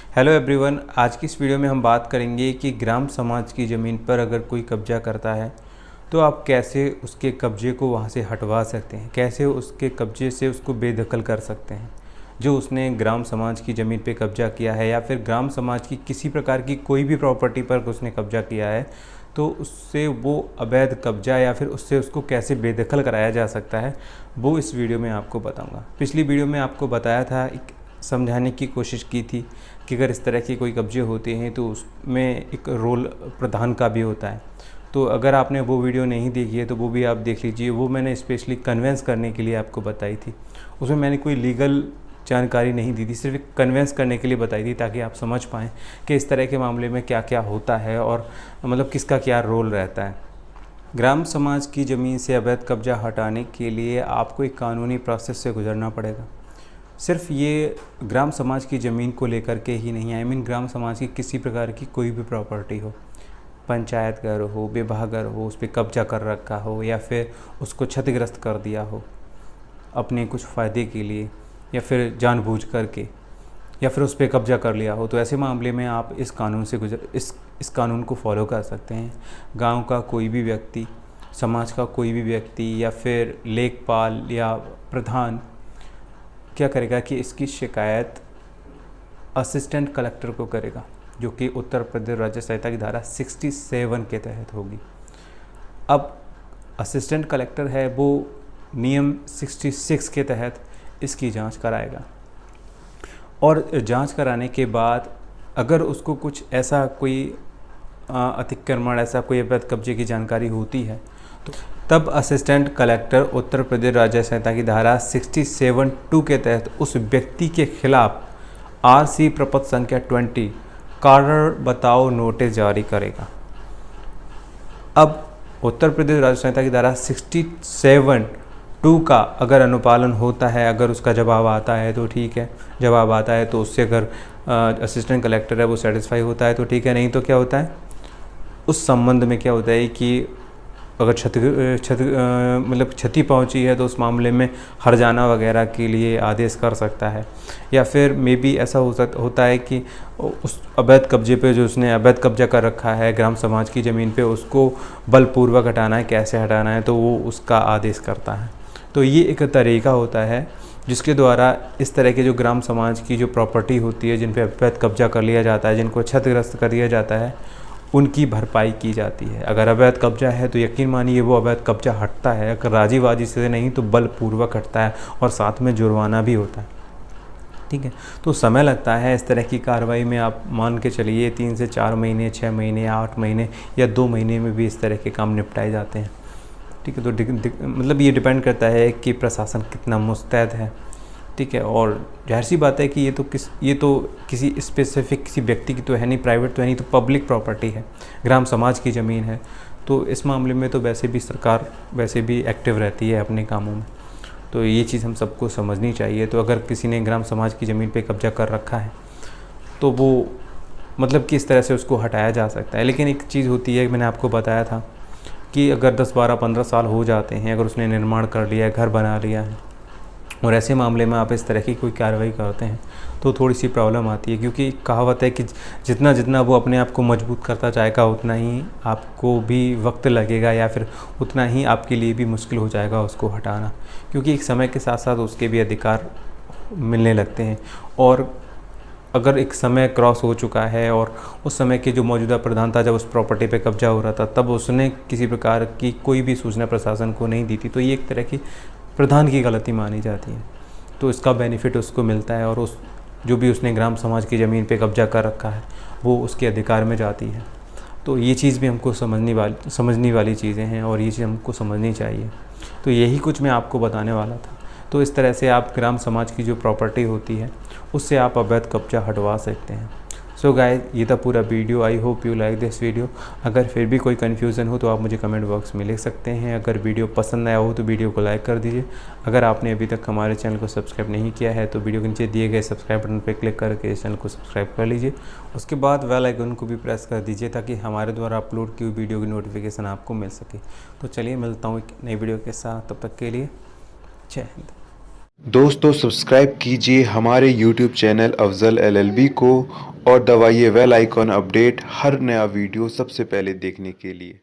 Hello everyone, आज की इस वीडियो में हम बात करेंगे कि ग्राम समाज की ज़मीन पर अगर कोई कब्जा करता है तो आप कैसे उसके कब्जे को वहाँ से हटवा सकते हैं, कैसे उसके कब्जे से उसको बेदखल कर सकते हैं। जो उसने ग्राम समाज की ज़मीन पे कब्जा किया है या फिर ग्राम समाज की किसी प्रकार की कोई भी प्रॉपर्टी पर उसने कब्जा किया है, तो उससे वो अवैध कब्जा या फिर उससे उसको कैसे बेदखल कराया जा सकता है, वो इस वीडियो में आपको बताऊँगा। पिछली वीडियो में आपको बताया था, समझाने की कोशिश की थी कि अगर इस तरह के कोई कब्जे होते हैं तो उसमें एक रोल प्रधान का भी होता है। तो अगर आपने वो वीडियो नहीं देखी है तो वो भी आप देख लीजिए। वो मैंने स्पेशली कन्वेंस करने के लिए आपको बताई थी। उसमें मैंने कोई लीगल जानकारी नहीं दी थी, सिर्फ कन्वेंस करने के लिए बताई थी ताकि आप समझ पाएँ कि इस तरह के मामले में क्या क्या होता है और मतलब किसका क्या रोल रहता है। ग्राम समाज की ज़मीन से अवैध कब्जा हटाने के लिए आपको एक कानूनी प्रोसेस से गुजरना पड़ेगा। सिर्फ ये ग्राम समाज की ज़मीन को लेकर के ही नहीं, ग्राम समाज की किसी प्रकार की कोई भी प्रॉपर्टी हो, पंचायत घर हो, विवाह घर हो, उस पर कब्जा कर रखा हो या फिर उसको क्षतिग्रस्त कर दिया हो अपने कुछ फ़ायदे के लिए या फिर जानबूझ करके, या फिर उस पर कब्जा कर लिया हो, तो ऐसे मामले में आप इस कानून से इस कानून को फॉलो कर सकते हैं। गांव का कोई भी व्यक्ति, समाज का कोई भी व्यक्ति या फिर लेखपाल या प्रधान क्या करेगा कि इसकी शिकायत असिस्टेंट कलेक्टर को करेगा, जो कि उत्तर प्रदेश राज्य संहिता की धारा 67 के तहत होगी। अब असिस्टेंट कलेक्टर है वो नियम 66 के तहत इसकी जांच कराएगा और जांच कराने के बाद अगर उसको कुछ ऐसा कोई अतिक्रमण, ऐसा कोई अवैध कब्जे की जानकारी होती है तो तब असिस्टेंट कलेक्टर उत्तर प्रदेश राज्य संहिता की धारा 67(2) के तहत उस व्यक्ति के खिलाफ RC प्रपत्र संख्या 20 कारण बताओ नोटिस जारी करेगा। अब उत्तर प्रदेश राज्य संहिता की धारा 67(2) का अगर अनुपालन होता है, अगर उसका जवाब आता है तो ठीक है, जवाब आता है तो उससे अगर असिस्टेंट कलेक्टर है वो सेटिस्फाई होता है तो ठीक है, नहीं तो क्या होता है उस संबंध में क्या होता है कि अगर क्षति पहुंची है तो उस मामले में हर्जाना वगैरह के लिए आदेश कर सकता है। या फिर मे बी ऐसा होता है कि उस अवैध कब्जे पे, जो उसने अवैध कब्जा कर रखा है ग्राम समाज की ज़मीन पे, उसको बलपूर्वक हटाना है, कैसे हटाना है, तो वो उसका आदेश करता है। तो ये एक तरीका होता है जिसके द्वारा इस तरह के जो ग्राम समाज की जो प्रॉपर्टी होती है, जिन पे अवैध कब्जा कर लिया जाता है, जिनको क्षतिग्रस्त कर दिया जाता है, उनकी भरपाई की जाती है। अगर अवैध कब्जा है तो यकीन मानिए वो अवैध कब्जा हटता है, अगर राजीबाजी से नहीं तो बलपूर्वक हटता है और साथ में जुर्माना भी होता है। ठीक है, तो समय लगता है इस तरह की कार्रवाई में। आप मान के चलिए 3 से 4 महीने, 6 महीने, 8 महीने या 2 महीने में भी इस तरह के काम निपटाए जाते हैं। ठीक है, तो मतलब ये डिपेंड करता है कि प्रशासन कितना मुस्तैद है। ठीक है, और जाहिर सी बात है कि ये तो किसी स्पेसिफिक किसी व्यक्ति की तो है नहीं, प्राइवेट तो है नहीं, तो पब्लिक प्रॉपर्टी है, ग्राम समाज की ज़मीन है। तो इस मामले में तो वैसे भी सरकार वैसे भी एक्टिव रहती है अपने कामों में। तो ये चीज़ हम सबको समझनी चाहिए। तो अगर किसी ने ग्राम समाज की ज़मीन पे कब्जा कर रखा है तो वो मतलब कि इस तरह से उसको हटाया जा सकता है। लेकिन एक चीज़ होती है, मैंने आपको बताया था कि अगर 10, 12, 15 साल हो जाते हैं, अगर उसने निर्माण कर लिया है, घर बना लिया है, और ऐसे मामले में आप इस तरह की कोई कार्रवाई करते हैं तो थोड़ी सी प्रॉब्लम आती है। क्योंकि कहावत है कि जितना जितना वो अपने आप को मजबूत करता जाएगा उतना ही आपको भी वक्त लगेगा या फिर उतना ही आपके लिए भी मुश्किल हो जाएगा उसको हटाना। क्योंकि एक समय के साथ साथ उसके भी अधिकार मिलने लगते हैं, और अगर एक समय क्रॉस हो चुका है और उस समय के जो मौजूदा प्रधान था, जब उस प्रॉपर्टी पे कब्जा हो रहा था, तब उसने किसी प्रकार की कोई भी सूचना प्रशासन को नहीं दी थी, तो ये एक तरह की प्रधान की गलती मानी जाती है। तो इसका बेनिफिट उसको मिलता है और उस जो भी उसने ग्राम समाज की ज़मीन पे कब्जा कर रखा है वो उसके अधिकार में जाती है। तो ये चीज़ भी हमको समझने वाली चीज़ें हैं और ये चीज़ हमको समझनी चाहिए। तो यही कुछ मैं आपको बताने वाला था। तो इस तरह से आप ग्राम समाज की जो प्रॉपर्टी होती है उससे आप अवैध कब्जा हटवा सकते हैं। सो गाइस, ये था पूरा video. I hope you like this video. अगर फिर भी कोई कन्फ्यूज़न हो तो आप मुझे कमेंट बॉक्स में लिख सकते हैं। अगर वीडियो पसंद आया हो तो वीडियो को लाइक कर दीजिए। अगर आपने अभी तक हमारे चैनल को सब्सक्राइब नहीं किया है तो वीडियो के नीचे दिए गए सब्सक्राइब बटन पर क्लिक करके इस चैनल को सब्सक्राइब कर लीजिए। उसके बाद बेल आइकन को भी प्रेस कर दीजिए ताकि हमारे द्वारा अपलोड की हुई वीडियो की नोटिफिकेशन आपको मिल सके। तो चलिए मिलता हूँ एक नई वीडियो के साथ, तब तक के लिए जय हिंद। दोस्तों, सब्सक्राइब कीजिए हमारे YouTube चैनल अफजल LLB को और दबाइए बेल आइकॉन अपडेट हर नया वीडियो सबसे पहले देखने के लिए।